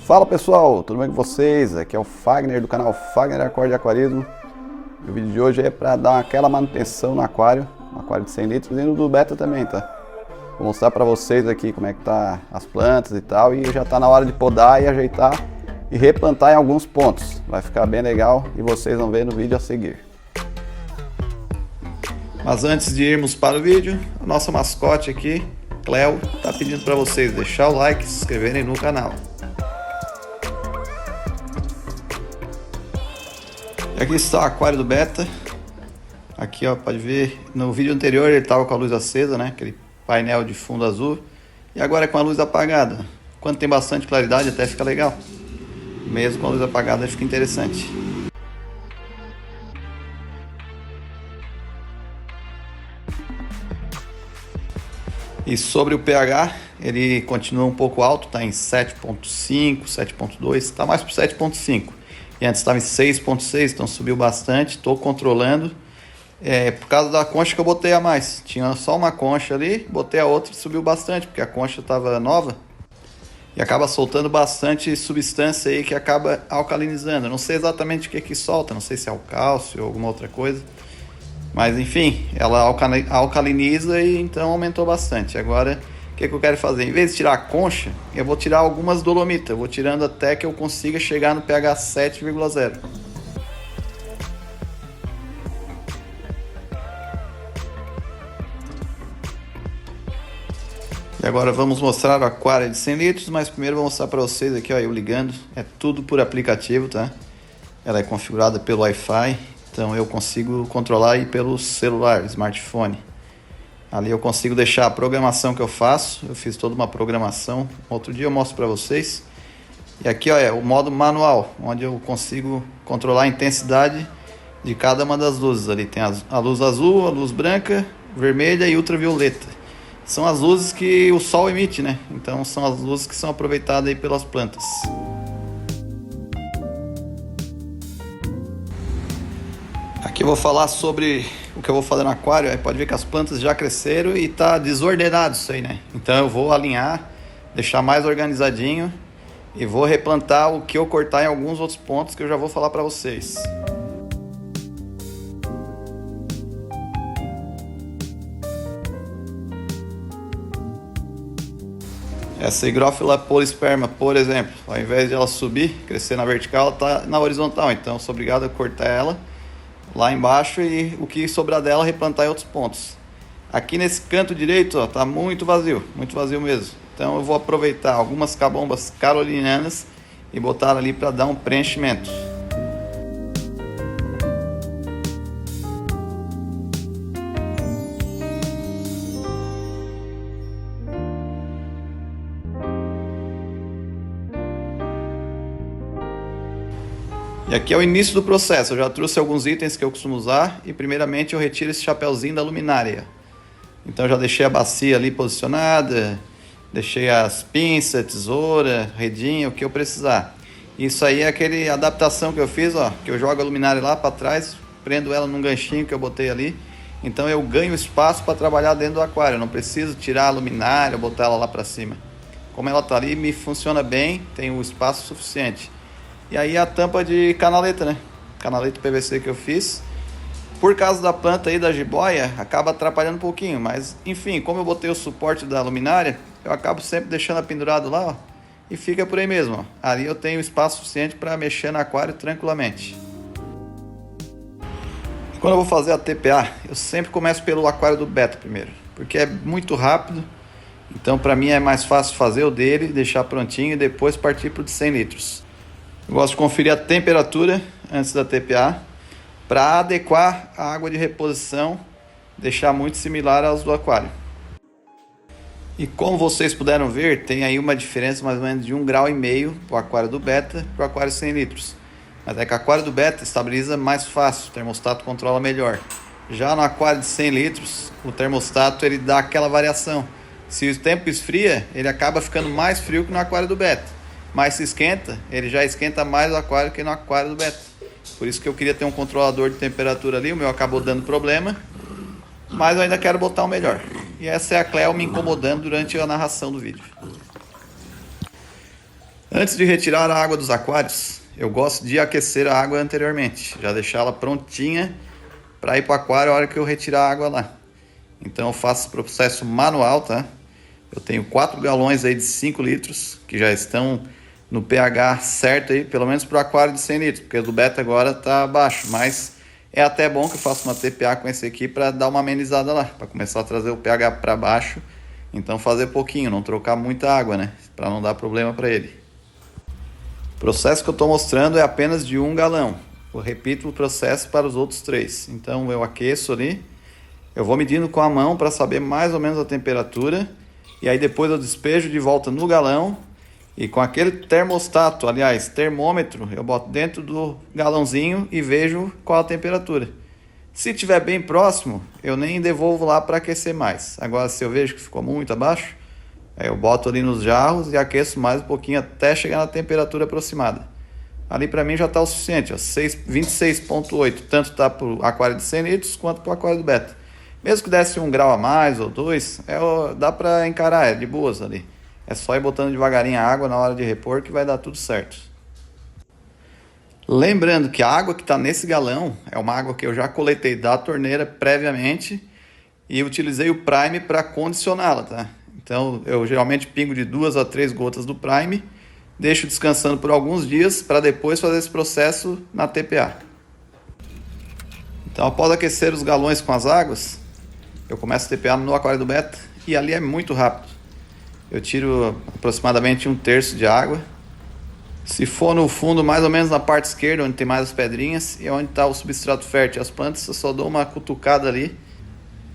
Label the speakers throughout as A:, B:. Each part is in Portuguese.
A: Fala pessoal, tudo bem com vocês? Aqui é o Fagner do canal Fagner Acorde Aquarismo. E o vídeo de hoje é para dar aquela manutenção no aquário de 100 litros e no do beta também, tá? Vou mostrar para vocês aqui como é que tá as plantas e tal, e já tá na hora de podar e ajeitar e replantar em alguns pontos. Vai ficar bem legal e vocês vão ver no vídeo a seguir. Mas antes de irmos para o vídeo, a nossa mascote aqui, Cleo, tá pedindo para vocês deixar o like e se inscreverem no canal. E aqui está o aquário do beta. Aqui ó, pode ver, no vídeo anterior ele estava com a luz acesa, né? Aquele painel de fundo azul. E agora é com a luz apagada. Quando tem bastante claridade até fica legal. Mesmo com a luz apagada fica interessante. E sobre o pH, ele continua um pouco alto, está em 7.5, 7.2, está mais para 7.5. E antes estava em 6.6, então subiu bastante, estou controlando. Por causa da concha que eu botei a mais. Tinha só uma concha ali, botei a outra e subiu bastante, porque a concha estava nova. E acaba soltando bastante substância aí que acaba alcalinizando. Eu não sei exatamente o que solta, não sei se é o cálcio ou alguma outra coisa. Mas enfim, ela alcaliniza e então aumentou bastante. Agora, o que eu quero fazer? Em vez de tirar a concha, eu vou tirar algumas dolomitas. Eu vou tirando até que eu consiga chegar no pH 7,0. E agora vamos mostrar o aquário de 100 litros, mas primeiro vou mostrar para vocês aqui, ó, eu ligando. É tudo por aplicativo, tá? Ela é configurada pelo Wi-Fi, então eu consigo controlar aí pelo celular, smartphone. Ali eu consigo deixar a programação que eu faço. Eu fiz toda uma programação. Outro dia eu mostro para vocês. E aqui ó, é o modo manual, onde eu consigo controlar a intensidade de cada uma das luzes. Ali tem a luz azul, a luz branca, vermelha e ultravioleta. São as luzes que o sol emite, né? Então são as luzes que são aproveitadas aí pelas plantas. Aqui eu vou falar sobre o que eu vou fazer no aquário. Aí pode ver que as plantas já cresceram e tá desordenado isso aí, né? Então eu vou alinhar, deixar mais organizadinho e vou replantar o que eu cortar em alguns outros pontos que eu já vou falar para vocês. Essa higrófila polisperma, por exemplo, ao invés de ela subir, crescer na vertical, ela tá na horizontal. Então eu sou obrigado a cortar ela lá embaixo e o que sobrar dela replantar em outros pontos. Aqui nesse canto direito ó, tá muito vazio mesmo. Então eu vou aproveitar algumas cabombas carolinianas e botar ali para dar um preenchimento. E aqui é o início do processo. Eu já trouxe alguns itens que eu costumo usar e primeiramente eu retiro esse chapéuzinho da luminária. Então já deixei a bacia ali posicionada, deixei as pinças, tesoura, redinha, o que eu precisar. Isso aí é aquele adaptação que eu fiz, ó, que eu jogo a luminária lá para trás, prendo ela num ganchinho que eu botei ali. Então eu ganho espaço para trabalhar dentro do aquário. Eu não preciso tirar a luminária, botar ela lá para cima. Como ela tá ali, me funciona bem, tem o espaço suficiente. E aí a tampa de canaleta, né? Canaleta PVC que eu fiz. Por causa da planta aí da jiboia, acaba atrapalhando um pouquinho. Mas, enfim, como eu botei o suporte da luminária, eu acabo sempre deixando ela pendurado lá, ó. E fica por aí mesmo, ó. Ali eu tenho espaço suficiente para mexer no aquário tranquilamente. E quando eu vou fazer a TPA, eu sempre começo pelo aquário do beta primeiro. Porque é muito rápido. Então, para mim é mais fácil fazer o dele, deixar prontinho e depois partir para o de 100 litros. Eu gosto de conferir a temperatura antes da TPA para adequar a água de reposição, deixar muito similar aos do aquário. E como vocês puderam ver, tem aí uma diferença mais ou menos de 1,5 graus para o aquário do beta para o aquário 100 litros. Mas é que o aquário do beta estabiliza mais fácil, o termostato controla melhor. Já no aquário de 100 litros, o termostato ele dá aquela variação. Se o tempo esfria, ele acaba ficando mais frio que no aquário do beta. Mas se esquenta, ele já esquenta mais o aquário que no aquário do beta. Por isso que eu queria ter um controlador de temperatura ali, o meu acabou dando problema. Mas eu ainda quero botar o melhor. E essa é a Cleo me incomodando durante a narração do vídeo. Antes de retirar a água dos aquários, eu gosto de aquecer a água anteriormente, já deixá-la prontinha para ir para o aquário a hora que eu retirar a água lá. Então eu faço o processo manual, tá? Eu tenho 4 galões aí de 5 litros, que já estão no pH certo aí, pelo menos para o aquário de 100 litros, porque o do beta agora está baixo, mas é até bom que eu faça uma TPA com esse aqui para dar uma amenizada lá, para começar a trazer o pH para baixo. Então fazer pouquinho, não trocar muita água, né? Para não dar problema para ele. O processo que eu estou mostrando é apenas de 1 galão. Eu repito o processo para os outros 3. Então eu aqueço ali, eu vou medindo com a mão para saber mais ou menos a temperatura. E aí depois eu despejo de volta no galão. E com aquele termostato, aliás, termômetro, eu boto dentro do galãozinho e vejo qual a temperatura. Se estiver bem próximo, eu nem devolvo lá para aquecer mais. Agora, se eu vejo que ficou muito abaixo, aí eu boto ali nos jarros e aqueço mais um pouquinho até chegar na temperatura aproximada. Ali para mim já está o suficiente, ó, 26,8. Tanto está para o aquário de 100 litros quanto para o aquário do beta. Mesmo que desse 1 grau a mais ou 2, dá para encarar, é de boas ali. É só ir botando devagarinho a água na hora de repor que vai dar tudo certo. Lembrando que a água que está nesse galão é uma água que eu já coletei da torneira previamente e utilizei o Prime para condicioná-la, tá? Então eu geralmente pingo de 2 a 3 gotas do Prime, deixo descansando por alguns dias para depois fazer esse processo na TPA. Então após aquecer os galões com as águas, eu começo a TPA no aquário do beta e ali é muito rápido. Eu tiro aproximadamente 1/3 de água. Se for no fundo, mais ou menos na parte esquerda, onde tem mais as pedrinhas, e onde está o substrato fértil e as plantas, eu só dou uma cutucada ali,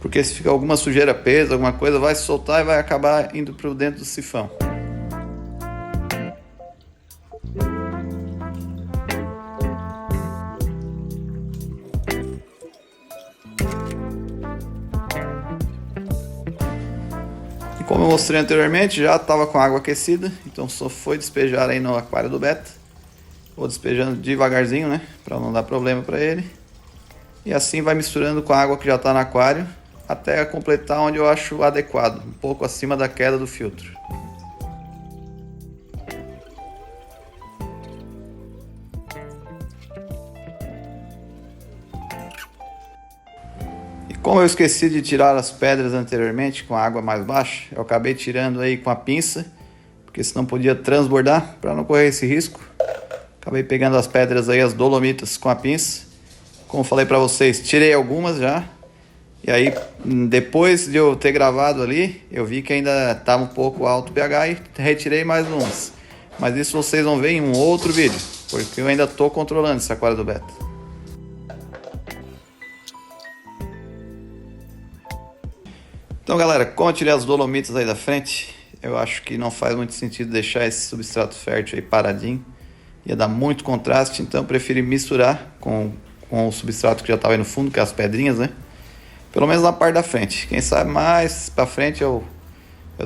A: porque se fica alguma sujeira presa, alguma coisa, vai se soltar e vai acabar indo para dentro do sifão. Como eu mostrei anteriormente, já estava com a água aquecida, então só foi despejar aí no aquário do beta. Vou despejando devagarzinho, né, para não dar problema para ele. E assim vai misturando com a água que já está no aquário, até completar onde eu acho adequado, um pouco acima da queda do filtro. Como eu esqueci de tirar as pedras anteriormente com a água mais baixa, eu acabei tirando aí com a pinça, porque senão podia transbordar, para não correr esse risco. Acabei pegando as pedras aí, as dolomitas com a pinça. Como falei para vocês, tirei algumas já. E aí, depois de eu ter gravado ali, eu vi que ainda estava um pouco alto o pH e retirei mais umas. Mas isso vocês vão ver em um outro vídeo, porque eu ainda estou controlando esse aquário do beta. Então galera, como eu tirei as dolomitas aí da frente, eu acho que não faz muito sentido deixar esse substrato fértil aí paradinho. Ia dar muito contraste, então eu preferi misturar com o substrato que já estava aí no fundo, que é as pedrinhas, né? Pelo menos na parte da frente. Quem sabe mais pra frente eu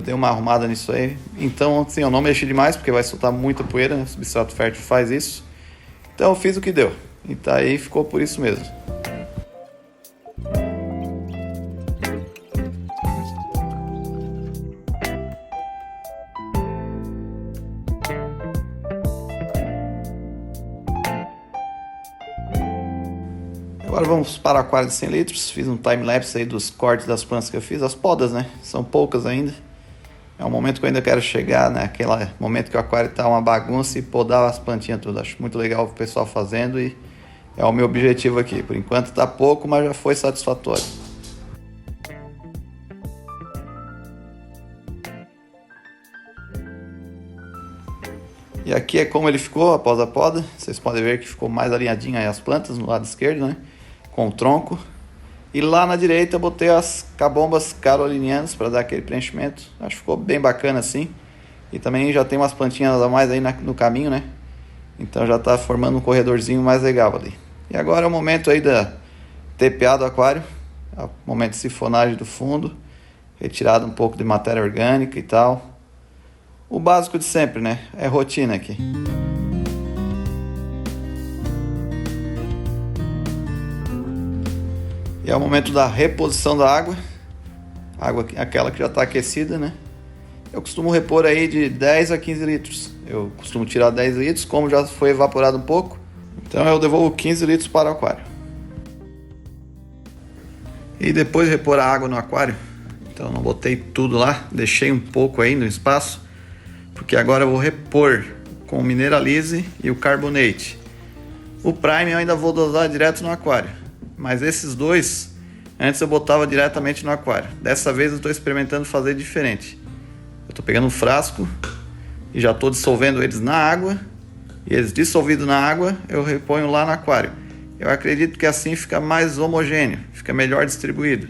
A: dei uma arrumada nisso aí. Então assim, eu não mexi demais, porque vai soltar muita poeira, né? O substrato fértil faz isso. Então eu fiz o que deu. E tá aí, ficou por isso mesmo. Agora vamos para o aquário de 100 litros. Fiz um time-lapse aí dos cortes das plantas que eu fiz. As podas, né? São poucas ainda. É um momento que eu ainda quero chegar, né? Aquele momento que o aquário está uma bagunça e podar as plantinhas todas. Acho muito legal o pessoal fazendo e é o meu objetivo aqui. Por enquanto está pouco, mas já foi satisfatório. E aqui é como ele ficou após a poda. Vocês podem ver que ficou mais alinhadinho aí as plantas no lado esquerdo, né? Com o tronco. E lá na direita eu botei as cabombas carolinianas para dar aquele preenchimento. Acho que ficou bem bacana assim. E também já tem umas plantinhas a mais aí no caminho, né? Então já está formando um corredorzinho mais legal ali. E agora é o momento aí da TPA do aquário. É o momento de sifonagem do fundo. Retirada um pouco de matéria orgânica e tal. O básico de sempre, né? É rotina aqui. E é o momento da reposição da água. Água aquela que já está aquecida, né? Eu costumo repor aí de 10 a 15 litros. Eu costumo tirar 10 litros, como já foi evaporado um pouco, então eu devolvo 15 litros para o aquário. E depois de repor a água no aquário, então não botei tudo lá, deixei um pouco aí no espaço, porque agora eu vou repor com o Mineralize e o Carbonate. O Prime eu ainda vou dosar direto no aquário, mas esses dois, antes eu botava diretamente no aquário. Dessa vez eu estou experimentando fazer diferente. Eu estou pegando um frasco e já estou dissolvendo eles na água, e eles dissolvidos na água eu reponho lá no aquário. Eu acredito que assim fica mais homogêneo, fica melhor distribuído.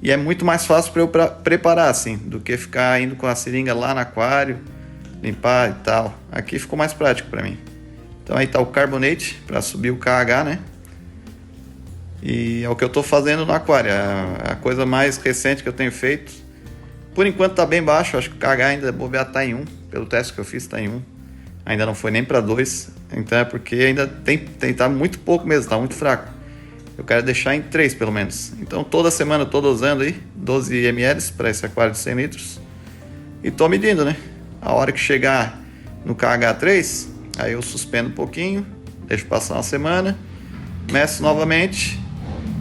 A: E é muito mais fácil para eu preparar assim, do que ficar indo com a seringa lá no aquário, limpar e tal. Aqui ficou mais prático para mim. Então aí está o Carbonate para subir o KH, né? E é o que eu estou fazendo no aquário, é a coisa mais recente que eu tenho feito. Por enquanto está bem baixo, acho que o KH ainda bobear está em 1, pelo teste que eu fiz está em 1. Ainda não foi nem para 2, então é porque ainda tá muito pouco mesmo, está muito fraco. Eu quero deixar em 3 pelo menos. Então toda semana eu estou dosando aí 12 ml para esse aquário de 100 litros. E estou medindo, né? A hora que chegar no KH 3, aí eu suspendo um pouquinho, deixo passar uma semana, meço novamente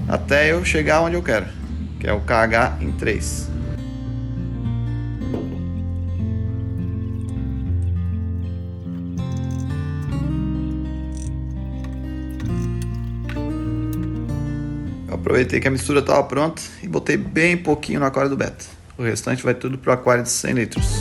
A: até eu chegar onde eu quero, que é o KH em 3. Eu aproveitei que a mistura estava pronta e botei bem pouquinho no aquário do Beta. O restante vai tudo para o aquário de 100 litros.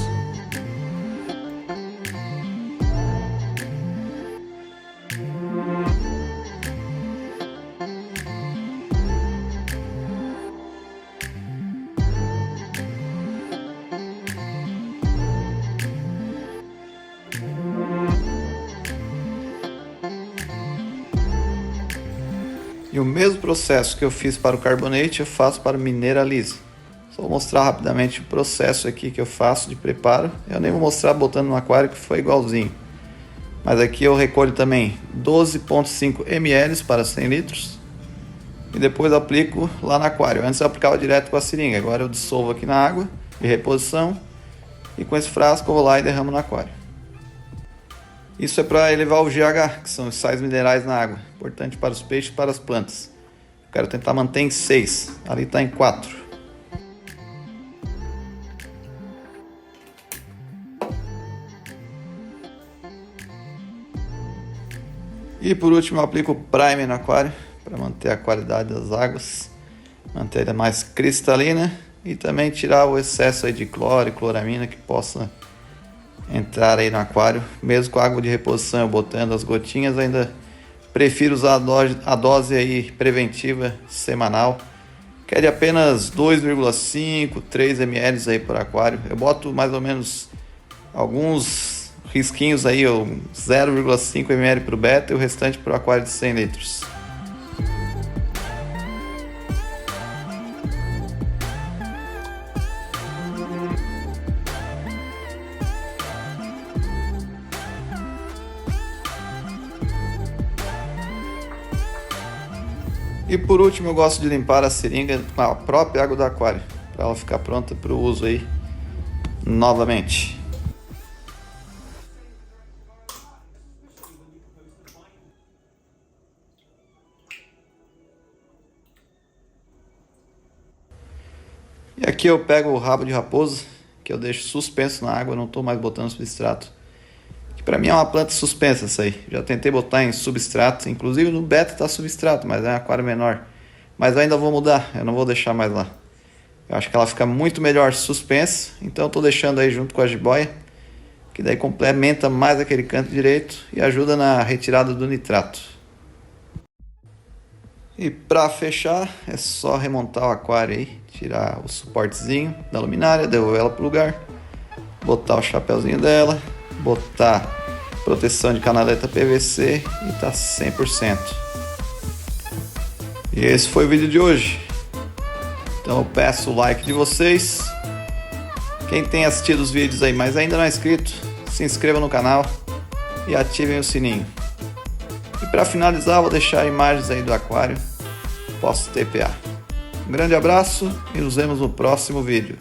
A: E o mesmo processo que eu fiz para o Carbonate, eu faço para o Mineralize. Só vou mostrar rapidamente o processo aqui que eu faço de preparo. Eu nem vou mostrar botando no aquário, que foi igualzinho. Mas aqui eu recolho também 12,5 ml para 100 litros. E depois aplico lá no aquário. Antes eu aplicava direto com a seringa, agora eu dissolvo aqui na água de reposição. E com esse frasco eu vou lá e derramo no aquário. Isso é para elevar o GH, que são os sais minerais na água. Importante para os peixes e para as plantas. Eu quero tentar manter em 6. Ali está em 4. E por último eu aplico o Prime no aquário, para manter a qualidade das águas. Manter ela mais cristalina. E também tirar o excesso aí de cloro e cloramina que possa entrar aí no aquário. Mesmo com a água de reposição eu botando as gotinhas, ainda prefiro usar a dose aí preventiva semanal, que é de apenas 2,5, 3 ml aí por aquário. Eu boto mais ou menos alguns risquinhos aí, 0,5 ml para o Beta e o restante para o aquário de 100 litros. E por último eu gosto de limpar a seringa com a própria água do aquário, para ela ficar pronta para o uso aí novamente. E aqui eu pego o rabo de raposa, que eu deixo suspenso na água, não estou mais botando substrato. Que para mim é uma planta suspensa essa aí. Já tentei botar em substrato, inclusive no Beta está substrato, mas é um aquário menor. Mas eu ainda vou mudar, eu não vou deixar mais lá. Eu acho que ela fica muito melhor suspensa, então eu estou deixando aí junto com a jiboia, que daí complementa mais aquele canto direito e ajuda na retirada do nitrato. E para fechar, é só remontar o aquário aí, tirar o suportezinho da luminária, devolver ela para o lugar, botar o chapéuzinho dela, botar proteção de canaleta PVC e tá 100%. E esse foi o vídeo de hoje. Então eu peço o like de vocês. Quem tem assistido os vídeos aí, mas ainda não é inscrito, se inscreva no canal e ativem o sininho. E para finalizar, vou deixar imagens aí do aquário pós-TPA. Um grande abraço e nos vemos no próximo vídeo.